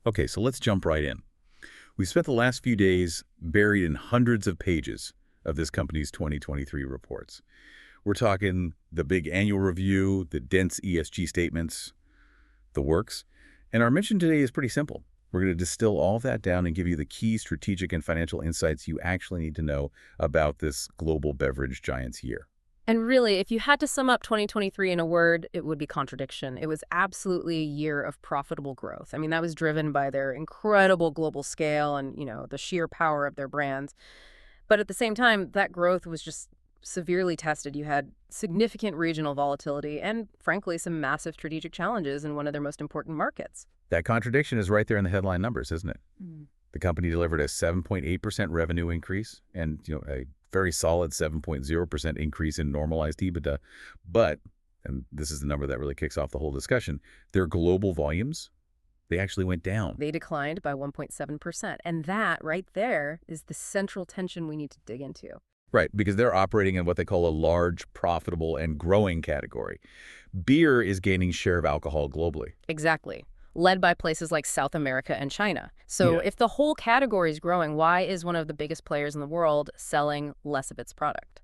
Okay, so let's jump right in. We spent the last few days buried in hundreds of pages of this company's 2023 reports. We're talking the big annual review, the dense ESG statements, the works. And our mission today is pretty simple. We're going to distill all of that down and give you the key strategic and financial insights you actually need to know about this global beverage giant's year. And really, if you had to sum up 2023 in a word, it would be contradiction. It was absolutely a year of profitable growth. I mean, that was driven by their incredible global scale and, the sheer power of their brands. But at the same time, that growth was just severely tested. You had significant regional volatility and, frankly, some massive strategic challenges in one of their most important markets. That contradiction is right there in the headline numbers, isn't it? Mm. The company delivered a 7.8% revenue increase and a very solid 7.0% increase in normalized EBITDA. But, and this is the number that really kicks off the whole discussion, their global volumes, they actually went down. They declined by 1.7%. And that right there is the central tension we need to dig into. Right, because they're operating in what they call a large, profitable, and growing category. Beer is gaining share of alcohol globally. Exactly. Led by places like South America and China. So if the whole category is growing, why is one of the biggest players in the world selling less of its product?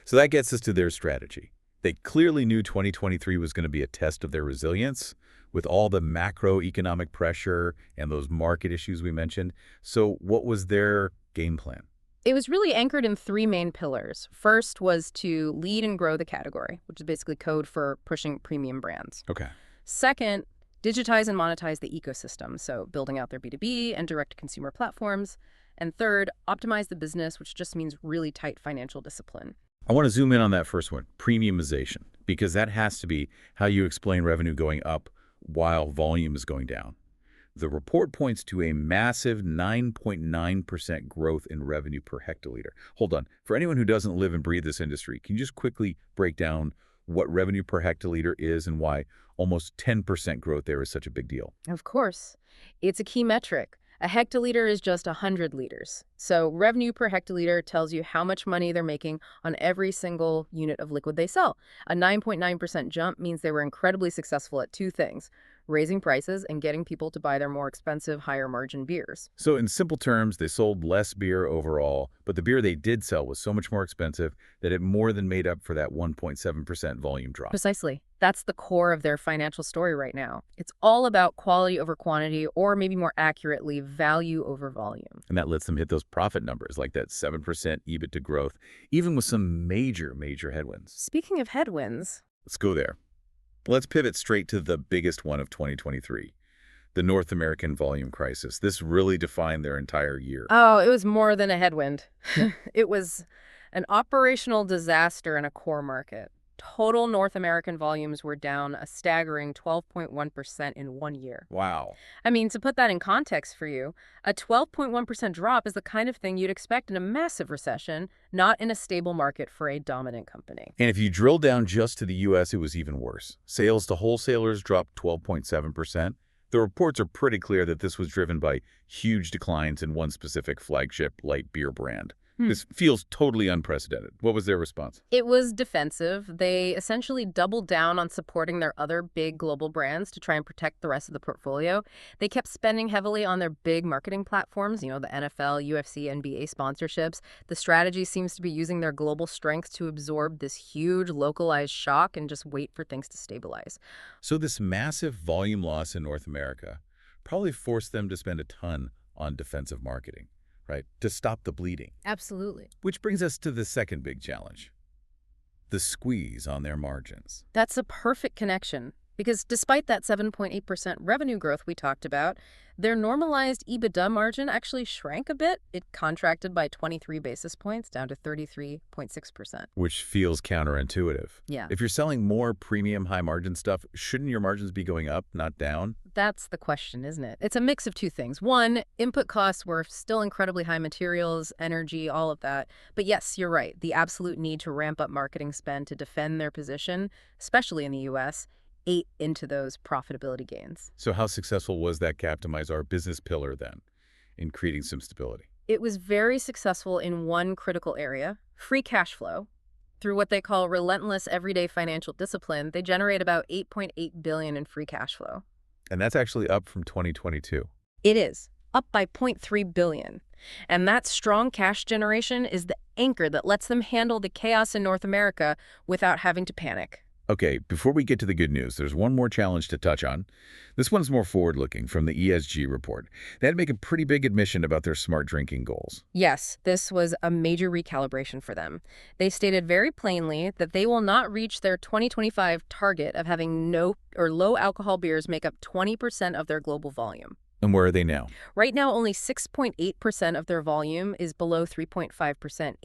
So that gets us to their strategy. They clearly knew 2023 was going to be a test of their resilience with all the macroeconomic pressure and those market issues we mentioned. So what was their game plan? It was really anchored in three main pillars. First was to lead and grow the category, which is basically code for pushing premium brands. Okay. Second, digitize and monetize the ecosystem, so building out their B2B and direct-to-consumer platforms. And third, optimize the business, which just means really tight financial discipline. I want to zoom in on that first one, premiumization, because that has to be how you explain revenue going up while volume is going down. The report points to a massive 9.9% growth in revenue per hectoliter. Hold on. For anyone who doesn't live and breathe this industry, can you just quickly break down what revenue per hectoliter is and why almost 10% growth there is such a big deal? Of course. It's a key metric. A hectoliter is just 100 liters. So revenue per hectoliter tells you how much money they're making on every single unit of liquid they sell. A 9.9% jump means they were incredibly successful at two things: raising prices and getting people to buy their more expensive, higher-margin beers. So in simple terms, they sold less beer overall, but the beer they did sell was so much more expensive that it more than made up for that 1.7% volume drop. Precisely. That's the core of their financial story right now. It's all about quality over quantity, or maybe more accurately, value over volume. And that lets them hit those profit numbers, like that 7% EBITDA growth, even with some major headwinds. Speaking of headwinds, Let's go there. Let's pivot straight to the biggest one of 2023, the North American volume crisis. This really defined their entire year. oh, it was more than a headwind. It was an operational disaster in a core market. Total North American volumes were down a staggering 12.1% in 1 year. Wow. I mean, to put that in context for you, a 12.1% drop is the kind of thing you'd expect in a massive recession, not in a stable market for a dominant company. And if you drill down just to the U.S., it was even worse. Sales to wholesalers dropped 12.7%. The reports are pretty clear that this was driven by huge declines in one specific flagship light beer brand. This feels totally unprecedented. What was their response? It was defensive. They essentially doubled down on supporting their other big global brands to try and protect the rest of the portfolio. They kept spending heavily on their big marketing platforms, the NFL, UFC, NBA sponsorships. The strategy seems to be using their global strength to absorb this huge localized shock and just wait for things to stabilize. So this massive volume loss in North America probably forced them to spend a ton on defensive marketing, right, to stop the bleeding. Absolutely. Which brings us to the second big challenge, the squeeze on their margins. That's a perfect connection, because despite that 7.8% revenue growth we talked about, their normalized EBITDA margin actually shrank a bit. It contracted by 23 basis points down to 33.6%. Which feels counterintuitive. Yeah. If you're selling more premium high-margin stuff, shouldn't your margins be going up, not down? That's the question, isn't it? It's a mix of two things. One, input costs were still incredibly high, materials, energy, all of that. But yes, you're right. The absolute need to ramp up marketing spend to defend their position, especially in the U.S., ate into those profitability gains. So how successful was that Captimize Our business pillar then in creating some stability? It was very successful in one critical area, free cash flow. Through what they call relentless everyday financial discipline, they generate about $8.8 billion in free cash flow. And that's actually up from 2022. It is, up by 0.3 billion. And that strong cash generation is the anchor that lets them handle the chaos in North America without having to panic. Okay, before we get to the good news, there's one more challenge to touch on. This one's more forward-looking from the ESG report. They had to make a pretty big admission about their smart drinking goals. Yes, this was a major recalibration for them. They stated very plainly that they will not reach their 2025 target of having no or low alcohol beers make up 20% of their global volume. And where are they now? Right now, only 6.8% of their volume is below 3.5%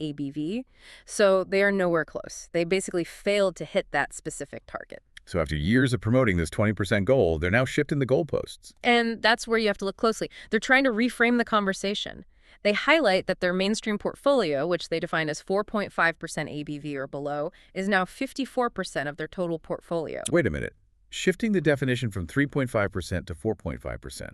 ABV, so they are nowhere close. They basically failed to hit that specific target. So after years of promoting this 20% goal, they're now shifting the goalposts. And that's where you have to look closely. They're trying to reframe the conversation. They highlight that their mainstream portfolio, which they define as 4.5% ABV or below, is now 54% of their total portfolio. Wait a minute. Shifting the definition from 3.5% to 4.5%.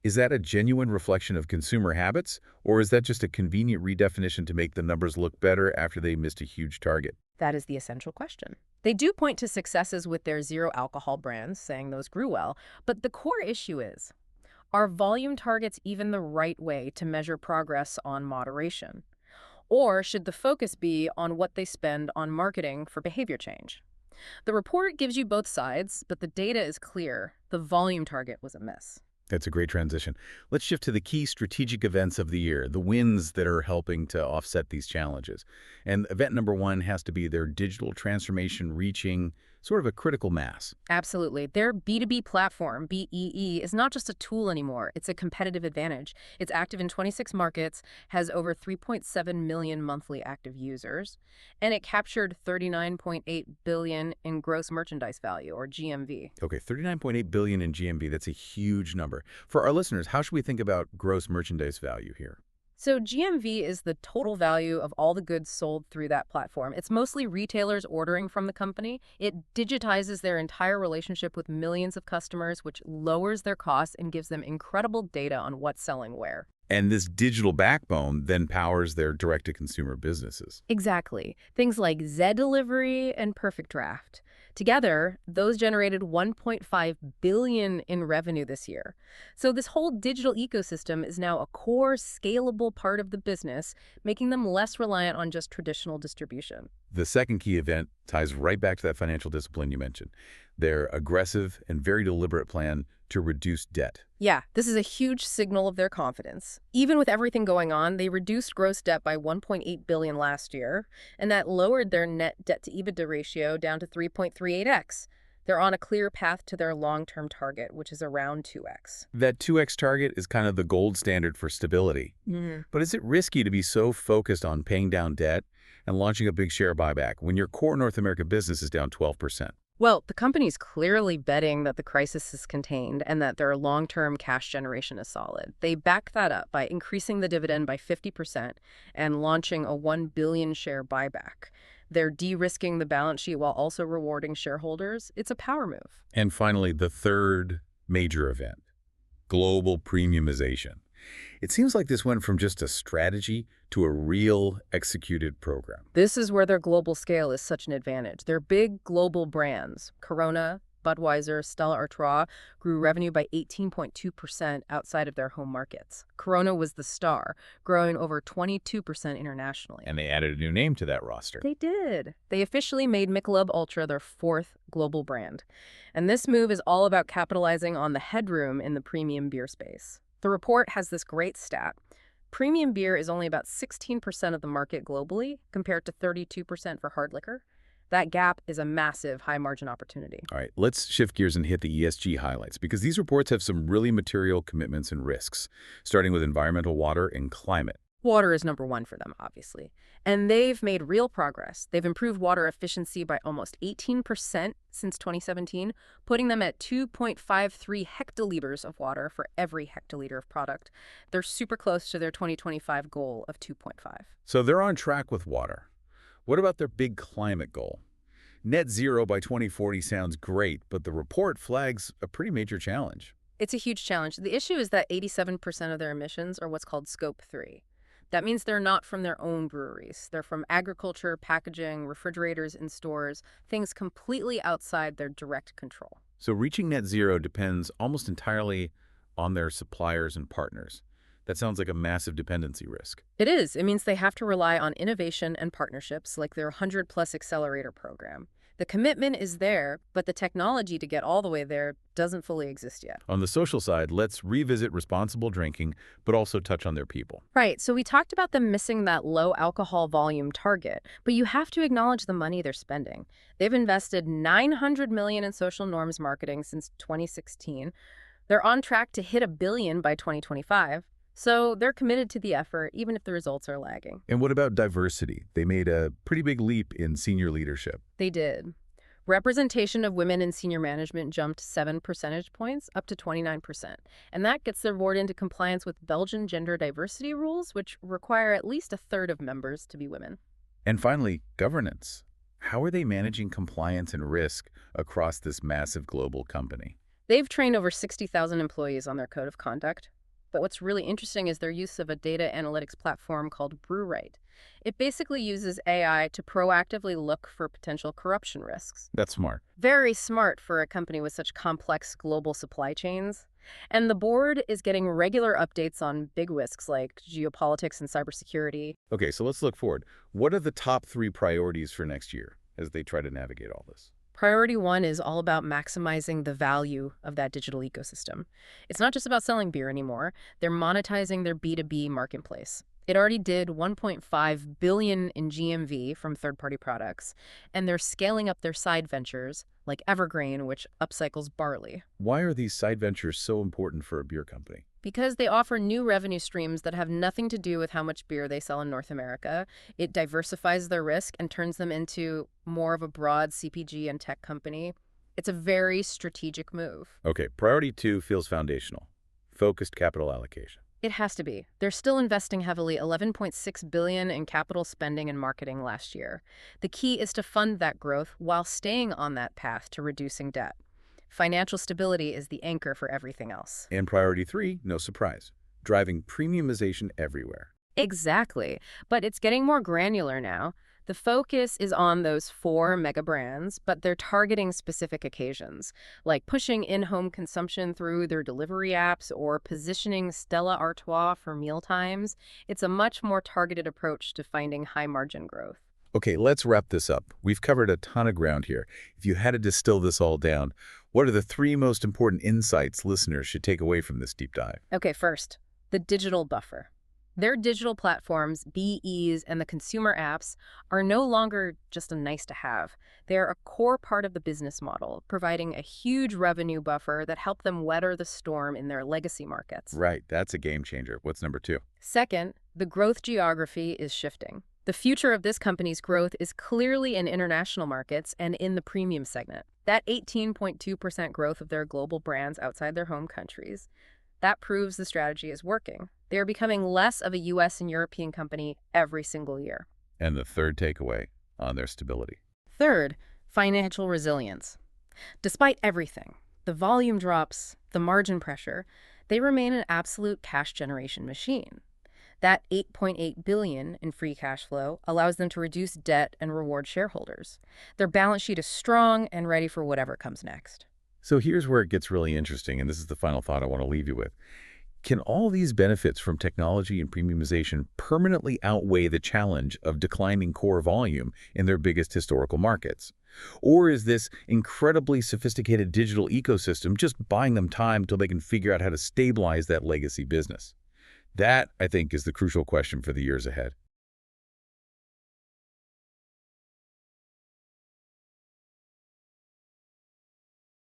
Is that a genuine reflection of consumer habits, or is that just a convenient redefinition to make the numbers look better after they missed a huge target? That is the essential question. They do point to successes with their zero alcohol brands, saying those grew well, but the core issue is, are volume targets even the right way to measure progress on moderation? Or should the focus be on what they spend on marketing for behavior change? The report gives you both sides, but the data is clear. The volume target was a miss. That's a great transition. Let's shift to the key strategic events of the year, the wins that are helping to offset these challenges. And event number one has to be their digital transformation reaching sort of a critical mass. Absolutely. Their B2B platform, BEE, is not just a tool anymore. It's a competitive advantage. It's active in 26 markets, has over 3.7 million monthly active users, and it captured $39.8 billion in gross merchandise value, or GMV. Okay, 39.8 billion in GMV. That's a huge number. For our listeners, how should we think about gross merchandise value here? So GMV is the total value of all the goods sold through that platform. It's mostly retailers ordering from the company. It digitizes their entire relationship with millions of customers, which lowers their costs and gives them incredible data on what's selling where. And this digital backbone then powers their direct-to-consumer businesses. Exactly. Things like Zed Delivery and Perfect Draft. Together, those generated $1.5 billion in revenue this year. So this whole digital ecosystem is now a core, scalable part of the business, making them less reliant on just traditional distribution. The second key event ties right back to that financial discipline you mentioned, their aggressive and very deliberate plan to reduce debt. Yeah, this is a huge signal of their confidence. Even with everything going on, they reduced gross debt by $1.8 billion last year, and that lowered their net debt-to-EBITDA ratio down to 3.38x. They're on a clear path to their long-term target, which is around 2x. That 2x target is kind of the gold standard for stability. But is it risky to be so focused on paying down debt and launching a big share buyback when your core North America business is down 12%? Well, the company's clearly betting that the crisis is contained and that their long-term cash generation is solid. They back that up by increasing the dividend by 50% and launching a 1 billion share buyback. They're de-risking the balance sheet while also rewarding shareholders. It's a power move. And finally, the third major event, global premiumization. It seems like this went from just a strategy to a real executed program. This is where their global scale is such an advantage. Their big global brands, Corona, Budweiser, Stella Artois, grew revenue by 18.2% outside of their home markets. Corona was the star, growing over 22% internationally. And they added a new name to that roster. They did. They officially made Michelob Ultra their fourth global brand. And this move is all about capitalizing on the headroom in the premium beer space. The report has this great stat. Premium beer is only about 16% of the market globally, compared to 32% for hard liquor. That gap is a massive high-margin opportunity. All right, let's shift gears and hit the ESG highlights, because these reports have some really material commitments and risks, starting with environmental, water, and climate. Water is number one for them, obviously. And they've made real progress. They've improved water efficiency by almost 18% since 2017, putting them at 2.53 hectoliters of water for every hectoliter of product. They're super close to their 2025 goal of 2.5. So they're on track with water. What about their big climate goal? Net zero by 2040 sounds great, but the report flags a pretty major challenge. It's a huge challenge. The issue is that 87% of their emissions are what's called Scope 3. That means they're not from their own breweries. They're from agriculture, packaging, refrigerators in stores, things completely outside their direct control. So reaching net zero depends almost entirely on their suppliers and partners. That sounds like a massive dependency risk. It is. It means they have to rely on innovation and partnerships like their 100-plus accelerator program. The commitment is there, but the technology to get all the way there doesn't fully exist yet. On the social side, let's revisit responsible drinking, but also touch on their people. Right, so we talked about them missing that low alcohol volume target, but you have to acknowledge the money they're spending. They've invested $900 million in social norms marketing since 2016. They're on track to hit $1 billion by 2025. So they're committed to the effort, even if the results are lagging. And what about diversity? They made a pretty big leap in senior leadership. They did. Representation of women in senior management jumped 7 percentage points, up to 29%. And that gets their board into compliance with Belgian gender diversity rules, which require at least a third of members to be women. And finally, governance. How are they managing compliance and risk across this massive global company? They've trained over 60,000 employees on their code of conduct. But what's really interesting is their use of a data analytics platform called BrewRight. It basically uses AI to proactively look for potential corruption risks. That's smart. Very smart for a company with such complex global supply chains. And the board is getting regular updates on big risks like geopolitics and cybersecurity. Okay, so let's look forward. What are the top 3 priorities for next year as they try to navigate all this? Priority 1 is all about maximizing the value of that digital ecosystem. It's not just about selling beer anymore. They're monetizing their B2B marketplace. It already did $1.5 billion in GMV from third-party products, and they're scaling up their side ventures like Evergreen, which upcycles barley. Why are these side ventures so important for a beer company? Because they offer new revenue streams that have nothing to do with how much beer they sell in North America. It diversifies their risk and turns them into more of a broad CPG and tech company. It's a very strategic move. Okay, priority 2 feels foundational. Focused capital allocation. It has to be. They're still investing heavily, $11.6 billion in capital spending and marketing last year. The key is to fund that growth while staying on that path to reducing debt. Financial stability is the anchor for everything else. And priority 3, no surprise, driving premiumization everywhere. Exactly. But it's getting more granular now. The focus is on those 4 mega brands, but they're targeting specific occasions, like pushing in-home consumption through their delivery apps or positioning Stella Artois for mealtimes. It's a much more targeted approach to finding high-margin growth. Okay, let's wrap this up. We've covered a ton of ground here. If you had to distill this all down, what are the 3 most important insights listeners should take away from this deep dive? Okay, first, the digital buffer. Their digital platforms, BEs, and the consumer apps are no longer just a nice-to-have. They're a core part of the business model, providing a huge revenue buffer that help them weather the storm in their legacy markets. Right, that's a game changer. What's number 2? Second, the growth geography is shifting. The future of this company's growth is clearly in international markets and in the premium segment. That 18.2% growth of their global brands outside their home countries, that proves the strategy is working. They are becoming less of a U.S. and European company every single year. And the third takeaway on their stability. Third, financial resilience. Despite everything, the volume drops, the margin pressure, they remain an absolute cash generation machine. That $8.8 billion in free cash flow allows them to reduce debt and reward shareholders. Their balance sheet is strong and ready for whatever comes next. So here's where it gets really interesting, and this is the final thought I want to leave you with. Can all these benefits from technology and premiumization permanently outweigh the challenge of declining core volume in their biggest historical markets? Or is this incredibly sophisticated digital ecosystem just buying them time until they can figure out how to stabilize that legacy business? That, I think, is the crucial question for the years ahead.